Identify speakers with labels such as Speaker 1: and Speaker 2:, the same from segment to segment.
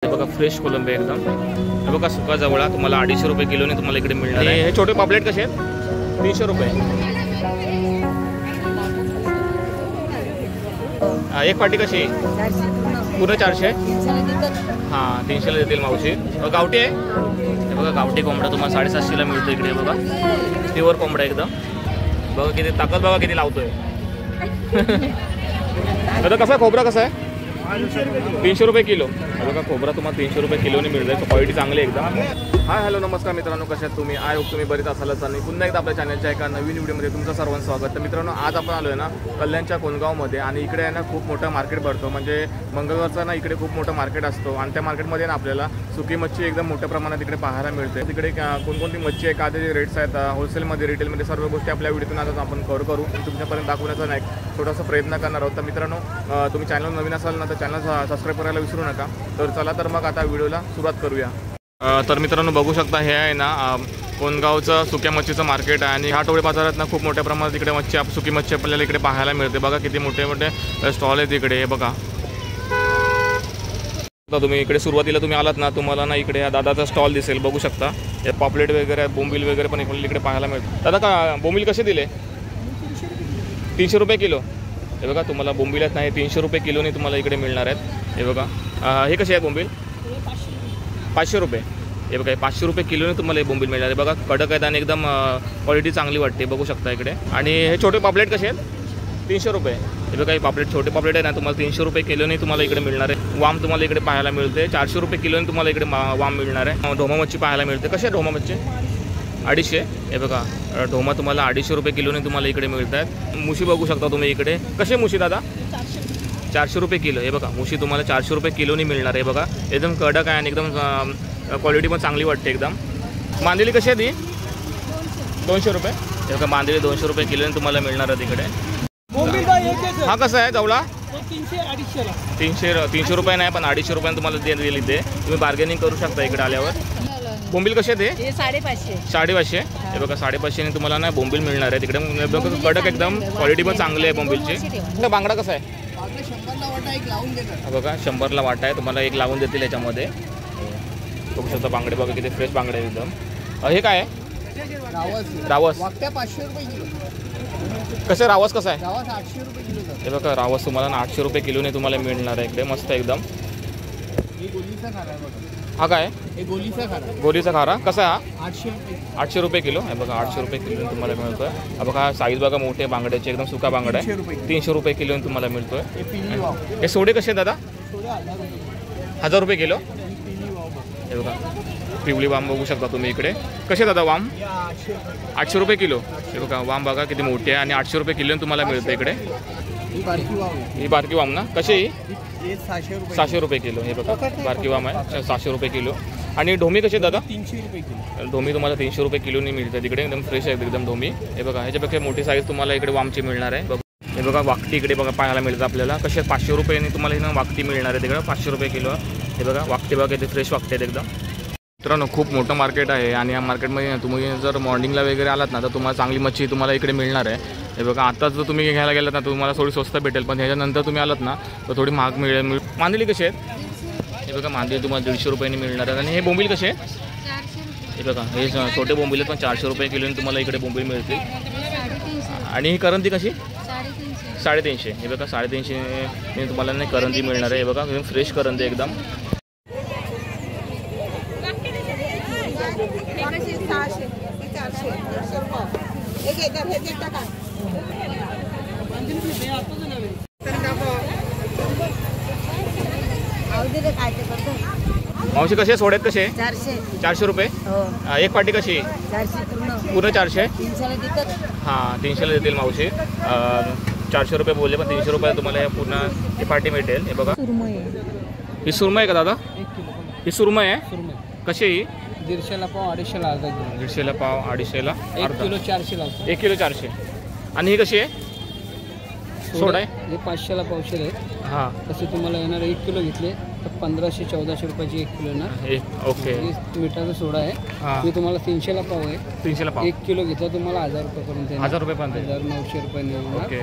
Speaker 1: बघा फ्रेश कोलंबी एकदम. हे बघा सुका जवळा तुम्हाला 250 रुपये किलोने तुम्हाला इकडे मिळणार आहे. हे छोटे पापलेट कसे आहेत? 300 रुपये. एक पाटी कशी? पूर्ण 400. हां 300ला देतील मावशी. गावठी आहे. हे बघा गावठी कोंबडा तुम्हाला 750ला मिळतो इकडे. बघा प्युअर कोंबडा एकदम. बघा किती ताकद, बघा किती लावतोय. आता कसा खोबरा कसा आहे? 300 रुपये किलो. बघा खोबरा तुम्हाला 300 रुपये किलोने मिळतं. क्वालिटी चांगली एकदम. हाय हॅलो नमस्कार मित्रांनो, कसे आहात तुम्ही? आय होप तुम्ही बरीच असालच. आणि पुन्हा एकदा आपल्या चॅनलच्या एका नवीन व्हिडिओमध्ये तुमचं सर्वांचं स्वागत. तर मित्रांनो आज आपण आलो आहे ना कल्याणच्या कोणगावमध्ये. आणि इकडे आहे ना खूप मोठं मार्केट भरतो. म्हणजे मंगळवारचा ना इकडे खूप मोठं मार्केट असतो. आणि त्या मार्केटमध्ये ना आपल्याला सुकी मच्छी एकदम मोठ्या प्रमाणात इकडे पाहायला मिळते. तिकडे कोणकोणती मच्छी आहे, काय त्याचे रेट्स आहेत, होलसेलमध्ये रिटेलमध्ये सर्व गोष्टी आपल्या व्हिडिओतून आज आपण कव्हर करू. तुमच्यापर्यंत दाखवण्याचा नाही थोडासा प्रयत्न करणार आहोत. तर मित्रांनो तुम्ही चॅनल नवीन असाल ना तर चॅनल सबस्क्राईब करायला विसरू नका. तर चला तर मग आता व्हिडिओला सुरुवात करूया. तर मित्रांनो बघू शकता हे आहे ना कोणगावचं सुक्या मच्छीचं मार्केट आहे. आणि ह्या आठवडे बाजारात ना खूप मोठ्या प्रमाणात इकडे सुकी मच्छी आपल्याला इकडे पाहायला मिळते. बघा किती मोठे मोठे स्टॉल आहेत इकडे. हे बघा तुम्ही इकडे सुरुवातीला तुम्ही आलात ना तुम्हाला ना इकडे दादाचा स्टॉल दिसेल. बघू शकता हे पॉपलेट वगैरे बोंबील वगैरे पण इकडे पाहायला मिळतं. दादा का बोंबील कसे दिले? 300 रुपये किलो. हे बघा तुम्हाला बोंबील आहेत नाही 300 रुपये किलोने तुम्हाला इकडे मिळणार आहेत. हे बघा हे कसे आहे बोंबील? 500 रुपये. हे बघा 500 रुपये किलोने तुम्हाला हे बोंबील मिळणार आहे. बघा कडक आहेत आणि एकदम क्वालिटी चांगली वाटते. बघू शकता इकडे. आणि हे छोटे पापलेट कसे आहेत? 300 रुपये. हे बघा हे पापलेट छोटे पापलेट आहे ना तुम्हाला 300 रुपये किलोने तुम्हाला इकडे मिळणार आहे. वाम तुम्हाला इकडे पाहायला मिळते 400 रुपये किलोने तुम्हाला इकडे वाम मिळणार आहे. ढोमा मच्छी पाहायला मिळते. कशी आहे ढोमा मच्छी? 250. हे बघा ढोमा तुम्हाला 250 रुपये किलोने तुम्हाला इकडे मिळत आहेत. मुशी बघू शकता तुम्ही इकडे. कसे मुशी दादा? 400 रुपये किलो. हे बघा मुशी तुम्हाला 400 रुपये किलोने मिळणार आहे. बघा एकदम कडक आहे आणि एकदम क्वालिटी पण चांगली वाटते एकदम. मांदेली कशी आहे ती? 200 रुपये. हे बघा मांदेली 200 रुपये किलोने तुम्हाला मिळणार आहे तिकडे. हा कसा आहे जवळा? 300 रुपये नाही पण 250 रुपयाने तुम्हाला दिली ते. तुम्ही बार्गेनिंग करू शकता इकडे आल्यावर. बोंबील कसे ते? 550. हे बघा 550ने तुम्हाला ना बोंबील मिळणार आहे तिकडे. कडक एकदम क्वालिटी पण चांगली आहे बोंबीलची. बांगडा कसा आहे? बघा 100ला वाटा आहे. तुम्हाला एक लावून देतील याच्यामध्ये. बघू शकता बांगडे बघा किती फ्रेश बांगडे एकदम. हे काय आहे? रावस 500 रुपये किलो. कसं रावस कसं आहे? 800 रुपये किलो. हे बघा रावस तुम्हाला ना 800 रुपये किलोने तुम्हाला मिळणार आहे इकडे. मस्त एकदम. हा काय? गोलीचा खारा कसा आहे? हा 800 रुपये किलो. हे बघा 800 रुपये किलोने तुम्हाला मिळतोय. हा बघा साईज बघा मोठे बांगड्याचे एकदम सुका बांगडा आहे. 300 रुपये किलोने तुम्हाला मिळतोय. हे सोडे कसे दादा? 1000 रुपये किलो. हे बघा पिवळी वाम बघू शकता तुम्ही इकडे. कसे दादा वाम? 800 रुपये किलो. हे बघा वाम बघा किती मोठी आहे आणि 800 रुपये किलोने तुम्हाला मिळतं इकडे. ही बारकी वाम ना कशी? 600 रुपये किलो. हे बघा बारकी वाम आहे 600 रुपये किलो. आणि ढोमी कसे दादा? 300 रुपये किलो. ढोमी तुम्हाला 300 रुपये किलोनी मिळते तिकडे. एकदम फ्रेश आहे एकदम ढोमी. हे बघा ह्याच्यापेक्षा मोठी साईज तुम्हाला इकडे वामची मिळणार आहे. हे बघा वाकटी इकडे बघा पाहायला मिळतं आपल्याला. कसे 500 रुपयाने तुम्हाला इथं वाकटी मिळणार आहे तिकडे. 500 रुपये किलो. हे बघा वाकटी बघा किती फ्रेश वाकटे आहेत एकदम. मित्रांनो खूप मोठं मार्केट आहे. आणि या मार्केटमध्ये तुम्ही जर मॉर्निंगला वगैरे आलात ना तर तुम्हाला चांगली मच्छी तुम्हाला इकडे मिळणार आहे. हे बघा आताच जर तुम्ही घ्यायला गेलात ना तुम्हाला थोडी स्वस्त भेटेल. पण ह्याच्यानंतर तुम्ही आलात ना तर थोडी महाग मिळेल. मांदेली कशी आहेत? हे बघा मांदेली तुम्हाला 150 रुपयांनी मिळणार आहे. आणि हे बोंबील कसे आहेत? हे बघा हे छोटे बोंबील पण 400 रुपये किलोने तुम्हाला इकडे बोंबील मिळतील. आणि ही करंदी कशी? 350. हे बघा 350ने तुम्हाला नाही करंदी मिळणार आहे. हे बघा एकदम फ्रेश करंदी एकदम. मावशी कसे सोड्यात कसे? 400 रुपये. एक पाटी कशी? पूर्ण 400. हां 300ला देतील मावशी. 400 रुपये बोलले पण 300 रुपये तुम्हाला पूर्ण ही पाटी मिळेल. हे बघा ही सुरमई आहे का दादा? ही सुरमई आहे. कशी ही?
Speaker 2: 150ला पाव 250ला अर्धा किलो.
Speaker 1: 150ला पाव 250ला
Speaker 2: 1 किलो 400 लावतो.
Speaker 1: 1 किलो 400. आणि ही कशी आहे? सोडा आहे.
Speaker 2: हे 500ला पावशेर आहे.
Speaker 1: हां
Speaker 2: तसे तुम्हाला येणार 1 किलो घेतले तर 1500-1400 रुपयाची 1 किलो ना.
Speaker 1: ओके.
Speaker 2: मिठाचा सोडा आहे.
Speaker 1: हां.
Speaker 2: मी तुम्हाला 300ला पाव आहे.
Speaker 1: 300ला पाव.
Speaker 2: 1 किलो घेतला तुम्हाला 1000 रुपयापर्यंत येणार.
Speaker 1: 1000 रुपये पर्यंत.
Speaker 2: 1900 रुपये येणार.
Speaker 1: ओके.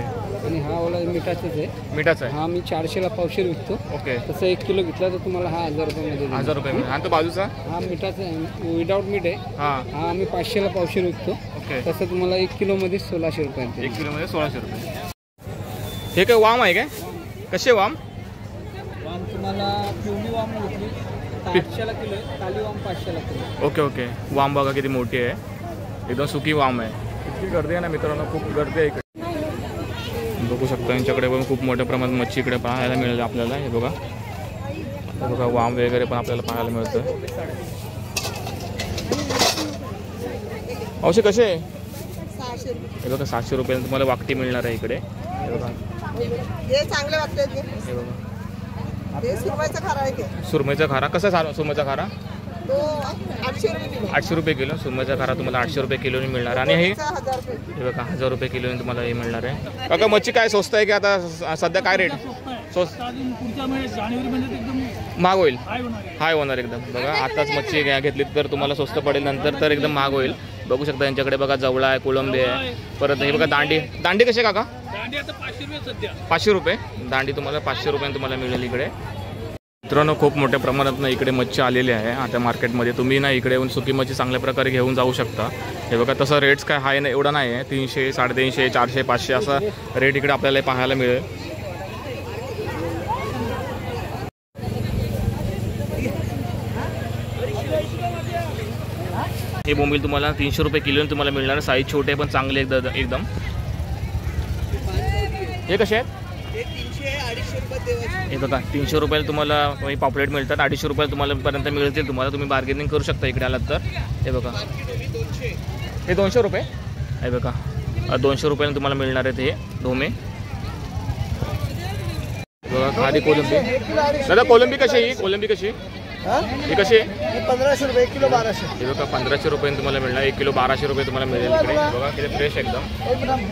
Speaker 2: आणि हा वाला मिठाचाच आहे.
Speaker 1: मिठाचा आहे.
Speaker 2: हा मी 400ला पावशेर विकतो.
Speaker 1: ओके.
Speaker 2: तसं 1 किलो घेतला तर तुम्हाला हा 1000 रुपयामध्ये
Speaker 1: 1000 रुपये. आणि तो बाजूचा
Speaker 2: हा मिठाचा आहे, विदाउट मीठ आहे.
Speaker 1: हां.
Speaker 2: हा आम्ही 500ला पावशेर विकतो.
Speaker 1: ओके.
Speaker 2: तसं तुम्हाला 1 किलोमध्ये 1600 रुपयांचं.
Speaker 1: 1 किलोमध्ये 1600 रुपये. हे काय वाम आहे काय? कसे वाम?
Speaker 2: वाम तुम्हाला पिवली वाम घेतली 800ला किलो आहे. काली वाम 500ला किलो.
Speaker 1: Okay okay. वाम बघा किती मोठी आहे, एकदम सुकी वाम आहे. इतकी गर्दी आहे ना मित्रांनो, खूप गर्दी आहे इकडे. बघू शकता यांच्याकडे पण खूप मोठ्या प्रमाणात मच्छी इकडे पाहायला मिळेल आपल्याला. हे बघा वाम वगैरे पण आपल्याला पाहायला मिळतं. औषध कसे आहे?
Speaker 3: 600 रुपये.
Speaker 1: हे बघा 700 रुपयाला तुम्हाला वाकटी मिळणार आहे इकडे. हे बघा.
Speaker 3: हे चांगले वाटते ते.
Speaker 1: हे बघा
Speaker 3: हे सुरमईचा खारा आहे ते.
Speaker 1: सुरमईचा खारा कसा आहे? सुरमईचा खारा
Speaker 3: तो 800 रुपये किलो.
Speaker 1: 800 रुपये किलो. सुरमईचा खारा तुम्हाला 800 रुपये किलोने मिळणार. आणि हे
Speaker 3: 1000 रुपये.
Speaker 1: हे बघा 1000 रुपये किलोने तुम्हाला हे मिळणार आहे. काका मच्छी काय स्वस्त आहे की आता सध्या काय रेट? स्वस्त महाग होईल. हाय होणार एकदम. बघा आताच मच्छी घेतली तर तुम्हाला स्वस्त पडेल, नंतर तर एकदम महाग होईल. बघू शकता यांच्याकडे बघा जवळा आहे, कोळंबी आहे, परत हे बघा दांडी कसे काका? 500 रुपये दांडी तुम्हाला 500 रुपयाने तुम्हाला मिळेल इकडे. मित्रांनो खूप मोठ्या प्रमाणात ना इकडे मच्छी आलेली आहे आता मार्केटमध्ये. तुम्ही ना इकडे येऊन सुकी मच्छी चांगल्या प्रकारे घेऊन जाऊ शकता. हे बघा तसं रेट्स काय हाय नाही, एवढा नाही आहे. 300, 350, 400, 500 असा रेट इकडे आपल्याला पाहायला मिळेल. हे बोंबील तुम्हाला 300 रुपये किलोने तुम्हाला मिळणार. साईज छोटे पण चांगले एकदम. हे कसे आहेत?
Speaker 3: हे 300-250 रुपये देवाचे.
Speaker 1: हे बघा 300 रुपयाला तुम्हाला पॉपलेट मिळतात. 250 रुपयाला तुम्हाला पर्यंत मिळतील. तुम्ही बार्गेनिंग करू शकता इकडे आलात तर. हे बघा हे 200 रुपये. हे बघा 200 रुपयाला तुम्हाला मिळणार आहेत हे ढोमे. बघा खाली कोलंबी. दादा कोलंबी कशी आहे? कोलंबी कशी ही कशी आहे?
Speaker 3: 1500 रुपये 1 किलो 1200.
Speaker 1: हे बघा 1500 रुपयाने तुम्हाला मिळणार. 1 किलो 1200 रुपये तुम्हाला मिळेल इकडे. बघा किती फ्रेश एकदम.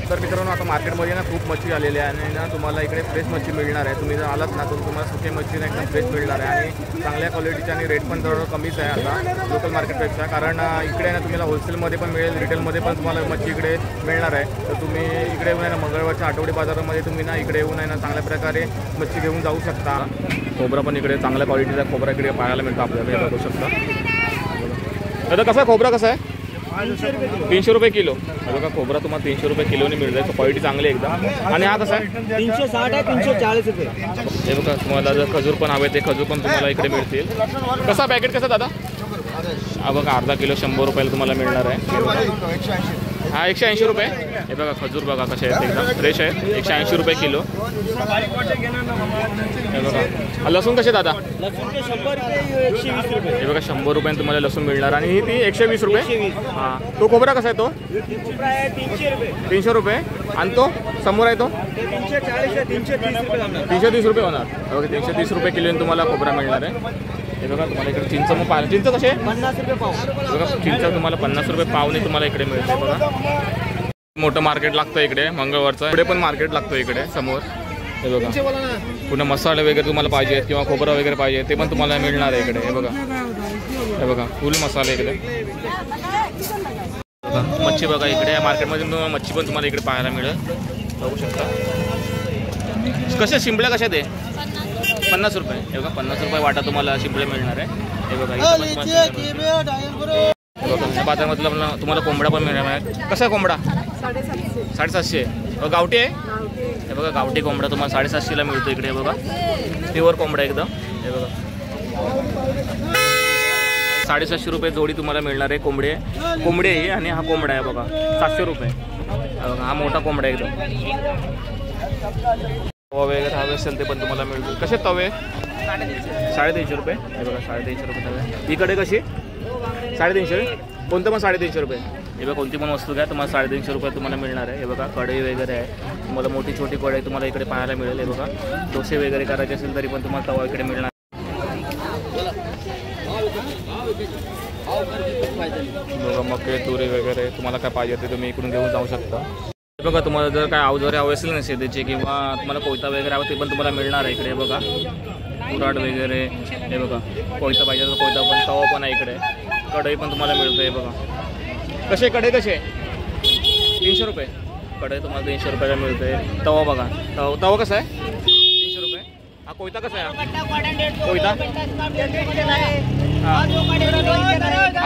Speaker 1: तर मित्रांनो आता मार्केटमध्ये ना खूप मच्छी आलेली आहे आणि ना तुम्हाला इकडे फ्रेश मच्छी मिळणार आहे. तुम्ही जर आलात ना तर तुम्हाला सुके मच्छी ना एकदम फ्रेश मिळणार आहे आणि चांगल्या क्वालिटीची आणि रेट पण थोडं कमीच आहे आता लोकल मार्केटपेक्षा. कारण इकडे ना तुम्हाला होलसेलमध्ये पण मिळेल, रिटेलमध्ये पण तुम्हाला मच्छी इकडे मिळणार आहे. तर तुम्ही इकडे येऊन ना मंगळवारच्या आठवडी बाजारामध्ये तुम्ही ना इकडे येऊन आहे ना चांगल्या प्रकारे मच्छी घेऊन जाऊ शकता. खोबरा पण इकडे चांगल्या क्वालिटीचा खोबरा इकडे पाहायला मिळतो आपल्याला. हे बघू शकता. दादा कसा आहे खोबरा? कसा आहे? 300 रुपये किलो. बघा खोबरा तुम्हाला 300 रुपये किलोने मिळत आहे. क्वालिटी चांगली एकदम. आणि हा कसा आहे?
Speaker 3: 360 आहे 340 रुपये.
Speaker 1: हे बघा तुम्हाला जर खजूर पण हवे ते खजूर पण तुम्हाला इकडे मिळतील. कसा पॅकेट कसा दादा? हा बघा अर्धा किलो 100 रुपयाला तुम्हाला मिळणार आहे. हा 180 रुपये. हे बघा खजूर बघा कसे आहेत एकदम फ्रेश आहेत. 180 रुपये किलो. हे बघा लसूण कसे दादा? हे बघा 100 रुपयाने तुम्हाला लसूण मिळणार आणि ही ती 120 रुपये. हां तो खोबरा कसा आहे? तो 300 रुपये. आणि तो समोर आहे तो 330 रुपये होणार. बघा 330 रुपये किलोने तुम्हाला खोबरा मिळणार आहे. हे बघा तुम्हाला इकडे चिंच मग पाहिजे. चिंच कसे?
Speaker 3: 50 रुपये पाव.
Speaker 1: बघा चिंच तुम्हाला 50 रुपये पावने तुम्हाला इकडे मिळते. बघा मोठं मार्केट लागतं इकडे मंगळवारचं. इकडे पण मार्केट लागतो इकडे समोर. हे बघा पुन्हा मसाले वगैरे तुम्हाला पाहिजेत किंवा खोबरा वगैरे पाहिजे ते पण तुम्हाला मिळणार आहे इकडे. हे बघा फुल मसाले इकडे. मच्छी बघा इकडे या मार्केटमध्ये मच्छी पण तुम्हाला इकडे पाहायला मिळेल. बघू शकता. कशा शिंपल्या कशा ते? 50 रुपये. हे बघा 50 रुपये वाटा तुम्हाला शिंपले मिळणार आहे. हे बघा बाजारामधला तुम्हाला कोंबडा पण मिळणार आहे. कसा कोंबडा? 750. गावठी आहे. हे बघा गावठी कोंबडा तुम्हाला 750ला मिळतो इकडे. बघा प्युअर कोंबडा एकदम. हे बघा 750 रुपये जोडी तुम्हाला मिळणार आहे. कोंबडी आहे आणि हा कोंबडा आहे बघा 700 रुपये. बघा हा मोठा कोंबडा एकदम. तवा वगैरे हवे असेल ते पण तुम्हाला मिळतील. कसे तवे? 350 रुपये. हे बघा 350 रुपये तवे. इकडे कशी? 350. कोणतं पण 350 रुपये. हे बघा कोणती पण वस्तू घ्या तुम्हाला 350 रुपये तुम्हाला मिळणार आहे. हे बघा कढई वगैरे आहे तुम्हाला मोठी छोटी कढई तुम्हाला इकडे पाहायला मिळेल. हे बघा डोसे वगैरे करायचे असेल तरी पण तुम्हाला तवा इकडे मिळणार. बघा मके तुरी वगैरे तुम्हाला काय पाहिजे ते तुम्ही इकडून घेऊन जाऊ शकता. बघा तुम्हाला जर काय अवजारे हवे असेल ना शेतीचे किंवा तुम्हाला कोयता वगैरे हवं ते पण तुम्हाला मिळणार आहे इकडे. बघा कुऱ्हाड वगैरे हे बघा. कोयता पाहिजे तर कोयता पण, तवा पण आहे इकडे. कढई पण तुम्हाला मिळते हे बघा. कसे कढई कसे 300 रुपये कढई तुम्हाला 300 रुपयाला मिळते. तवा बघा, तवा कसा आहे 300 रुपये. हा कोयता कसा आहे कोयता हा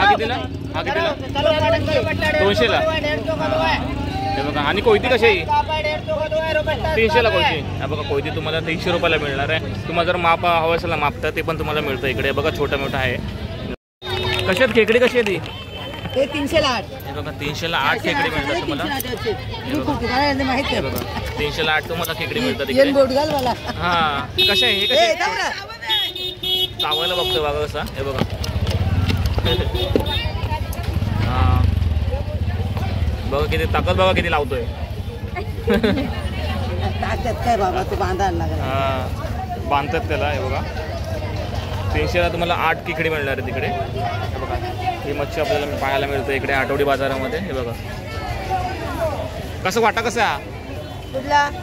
Speaker 1: कितीला 200ला हे बघा. आणि कोयती कशी आहे 300ला कोयती. हा बघा कोयती तुम्हाला 300 रुपयाला मिळणार आहे. तुम्हाला जर माप हवं असेल ना मापता ते पण तुम्हाला मिळतं इकडे बघा. छोटं मोठं आहे. कशी आहेत खेकडी कशी आहे ती
Speaker 3: ते 308
Speaker 1: हे बघा. 300ला 8 खेकडी मिळतात तुम्हाला हे बघा. 300ला 8 तुम्हाला खेकडी मिळतात इकडे. हा कशा आहे हे कसे चावायला बघतो बघा कसा हे बघा. हा बघा किती ताकद बघा किती लावतोय.
Speaker 3: काय बाबा तू बांधायला लागला.
Speaker 1: हा बांधतात त्याला हे बघा. 300ला तुम्हाला 8 खेकडी मिळणार आहे तिकडे हे बघा. ही मच्छी आपल्याला पाहायला मिळते इकडे आठवडी बाजारामध्ये हे बघा. कसं वाटा कसा आहे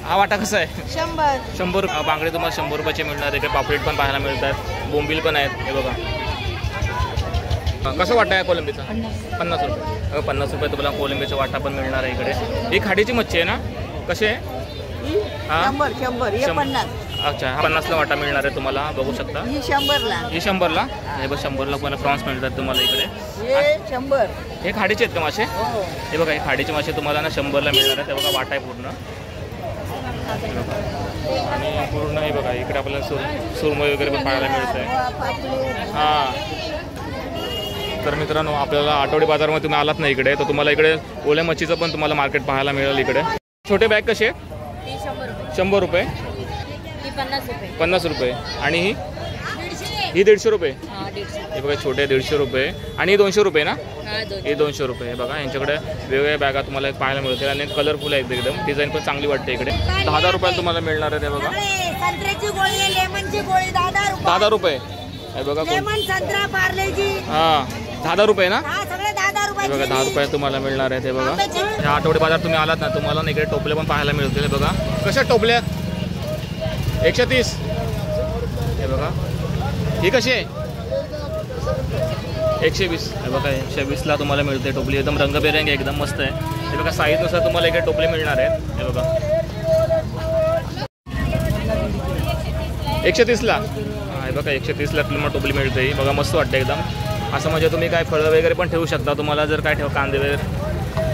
Speaker 1: हा वाटा कसा आहे 100 बांगडे तुम्हाला 100 रुपयाचे मिळणार. इकडे पापलेट पण पाहायला मिळतात. बोंबील पण आहेत हे बघा. कसं वाटा आहे कोलंबीचा 50 रुपये 50 रुपये तुम्हाला कोलंबीचा वाटा पण मिळणार आहे इकडे. ही खाडीची मच्छी आहे ना कशी आहे हा
Speaker 3: 100
Speaker 1: अच्छा. हा 50ला वाटा मिळणार आहे तुम्हाला बघू शकता.
Speaker 3: ही 100ला
Speaker 1: ही 100ला हे बघ. 100ला कोणा प्रॉन्स मिळतात तुम्हाला इकडे.
Speaker 3: हे 100
Speaker 1: हे खाडीचे आहेत का मासे हे बघा. हे खाडीचे मासे तुम्हाला ना 100ला मिळणार आहे. ते बघा वाटा आहे पूर्ण आणि पूर्ण हे बघा. इकडे आपल्याला सुरमई वगैरे पण पाहायला मिळत आहे. हां तर मित्रांनो आपल्याला आठवडी बाजारामध्ये तुम्ही आलात ना इकडे तर तुम्हाला इकडे ओल्या मच्छीचं पण तुम्हाला मार्केट पाहायला मिळेल इकडे. छोटे बॅग कसे 100 रुपये 50 रुपये आणि ही 150 रुपये हे बघा. छोटे 150 रुपये आणि ही 200 रुपये ना हे 200 रुपये हे बघा. यांच्याकडे वेगवेगळ्या बॅगा तुम्हाला पाहायला मिळतील आणि कलरफुल आहेत एकदम. डिझाईन पण चांगली वाटते इकडे. 10 रुपयाला तुम्हाला मिळणार आहे ते बघा. 10 रुपये हे बघा. हां 10 रुपये ना हे बघा. 10 रुपये तुम्हाला मिळणार आहे ते बघा. ह्या आठवडे बाजार तुम्ही आलात ना तुम्हाला इकडे टोपले पण पाहायला मिळतील बघा. कशा टोपल्या 130 हे बघा. ही कशी आहे 120 हे बघा. 120ला तुम्हाला मिळते टोपली. एकदम रंगबेरंगी एकदम मस्त आहे हे बघा. साईजनुसार तुम्हाला इकडे टोपले मिळणार आहेत हे बघा. 130ला हे बघा. 130ला तुम्हाला टोपली मिळते ही बघा. मस्त वाटते एकदम. असं म्हणजे तुम्ही काय फळं वगैरे पण ठेवू शकता. तुम्हाला जर काय ठेव कांदे वगैरे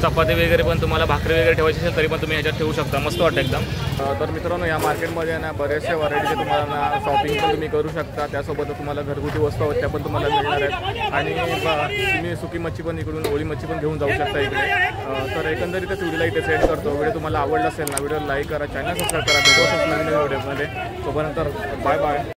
Speaker 1: चपाती वगैरे पण तुम्हाला भाकरी वगैरे ठेवायची असेल तरी पण तुम्ही ह्याच्यात ठेवू शकता. मस्त वाटतं एकदम. तर मित्रांनो या मार्केटमध्ये ना बरेचशा व्हरायटीचे तुम्हाला ना शॉपिंग पण तुम्ही करू शकता. त्यासोबत तुम्हाला घरगुती वस्तू आहेत त्या पण तुम्हाला मिळणार आहेत. आणि तुम्ही सुकी मच्छी पण इकडून ओळी मच्छी पण घेऊन जाऊ शकता इकडे. तर एकंदरीतच व्हिडिओला इथे सेंड करतो. व्हिडिओ तुम्हाला आवडला असेल ना व्हिडिओ लाईक करा, चॅनल सबस्क्राईब करा. भेटू नवीन व्हिडिओमध्ये. तोपर्यंत बाय बाय.